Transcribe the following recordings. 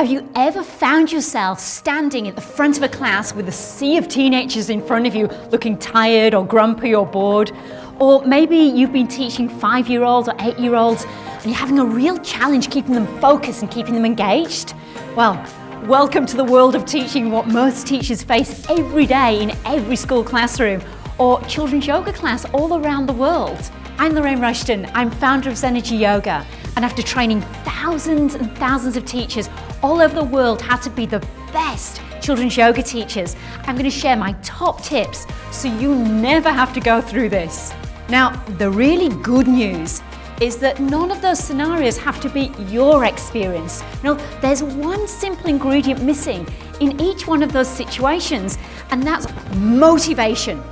Have you ever found yourself standing at the front of a class with a sea of teenagers in front of you looking tired or grumpy or bored? Or maybe you've been teaching 5-year-olds or 8-year-olds and you're having a real challenge keeping them focused and keeping them engaged? Well, welcome to the world of teaching, what most teachers face every day in every school classroom or children's yoga class all around the world. I'm Lorraine Rushton, I'm founder of Zenergy Yoga, and after training thousands and thousands of teachers all over the world how to be the best children's yoga teachers, I'm going to share my top tips so you never have to go through this. Now, the really good news is that none of those scenarios have to be your experience. No, there's one simple ingredient missing in each one of those situations, and that's motivation.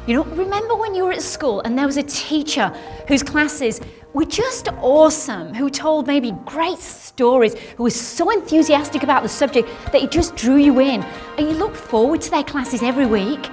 You know, remember when you were at school and there was a teacher whose classes were just awesome, who told maybe great stories, who was so enthusiastic about the subject that it just drew you in, and you looked forward to their classes every week?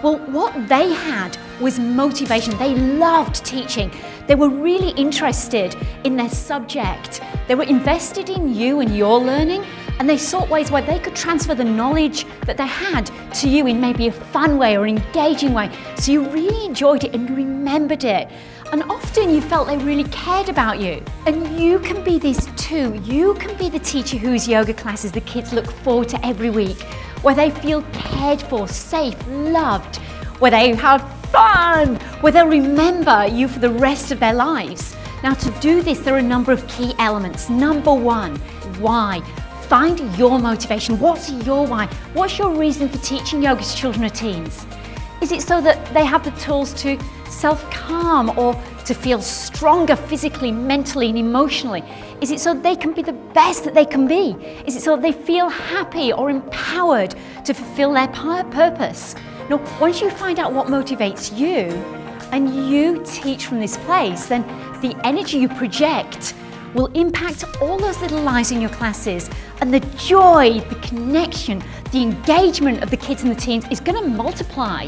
Well, what they had was motivation. They loved teaching. They were really interested in their subject. They were invested in you and your learning, and they sought ways where they could transfer the knowledge that they had to you in maybe a fun way or engaging way. So you really enjoyed it and you remembered it. And often you felt they really cared about you. And you can be this too. You can be the teacher whose yoga classes the kids look forward to every week, where they feel cared for, safe, loved, where they have fun, where they'll remember you for the rest of their lives. Now, to do this, there are a number of key elements. Number one, why? Find your motivation. What's your why? What's your reason for teaching yoga to children or teens? Is it so that they have the tools to self-calm or to feel stronger physically, mentally and emotionally? Is it so they can be the best that they can be? Is it so that they feel happy or empowered to fulfill their purpose? Now, once you find out what motivates you and you teach from this place, then the energy you project will impact all those little lives in your classes, and the joy, the connection, the engagement of the kids and the teens is going to multiply.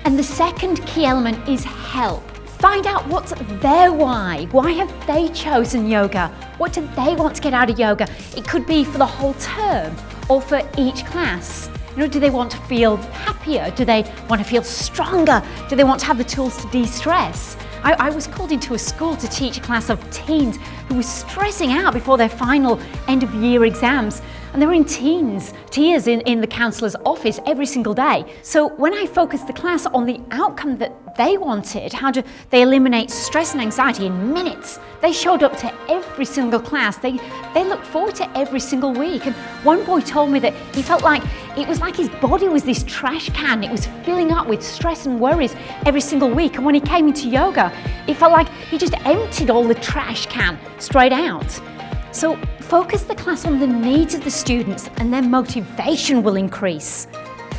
And the second key element is help. Find out what's their why. Why have they chosen yoga? What do they want to get out of yoga? It could be for the whole term or for each class. You know, do they want to feel happier? Do they want to feel stronger? Do they want to have the tools to de-stress? I was called into a school to teach a class of teens who were stressing out before their final end of year exams, and they were in tears in the counsellor's office every single day. So when I focused the class on the outcome that they wanted, how do they eliminate stress and anxiety in minutes, they showed up to every single class. They looked forward to every single week. And one boy told me that he felt like it was like his body was this trash can. It was filling up with stress and worries every single week. And when he came into yoga, it felt like he just emptied all the trash can straight out. So focus the class on the needs of the students and their motivation will increase.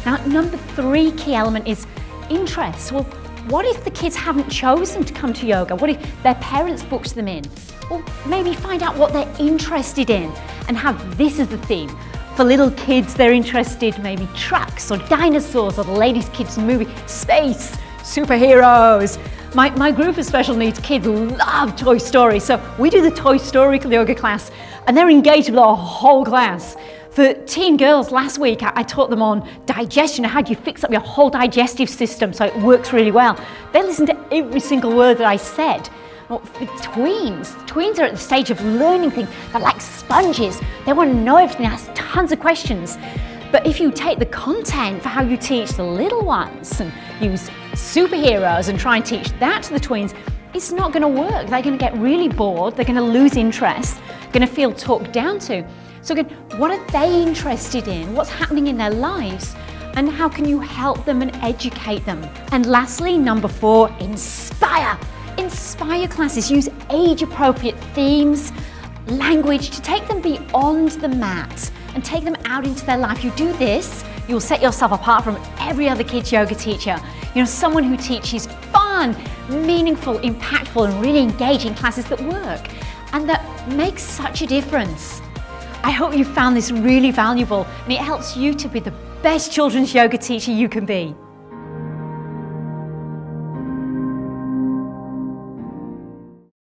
Now, number 3 key element is interest. Well, what if the kids haven't chosen to come to yoga? What if their parents booked them in? Well, maybe find out what they're interested in and have this as the theme. For little kids, they're interested maybe trucks or dinosaurs or the latest kids movie, space, superheroes. My group of special needs kids love Toy Story, so we do the Toy Story yoga class and they're engaged with our whole class. For teen girls, last week I taught them on digestion, how do you fix up your whole digestive system so it works really well. They listened to every single word that I said. Well, for tweens are at the stage of learning things. They're like sponges. They want to know everything, they ask tons of questions. But if you take the content for how you teach the little ones and use superheroes and try and teach that to the tweens, it's not going to work. They're going to get really bored, they're going to lose interest, going to feel talked down to. So again, what are they interested in? What's happening in their lives? And how can you help them and educate them? And lastly, number 4, inspire. Inspire classes. Use age-appropriate themes, language to take them beyond the mat and take them out into their life. You do this, you'll set yourself apart from every other kids yoga teacher. You know, someone who teaches fun, meaningful, impactful and really engaging classes that work and that make such a difference. I hope you found this really valuable and it helps you to be the best children's yoga teacher you can be.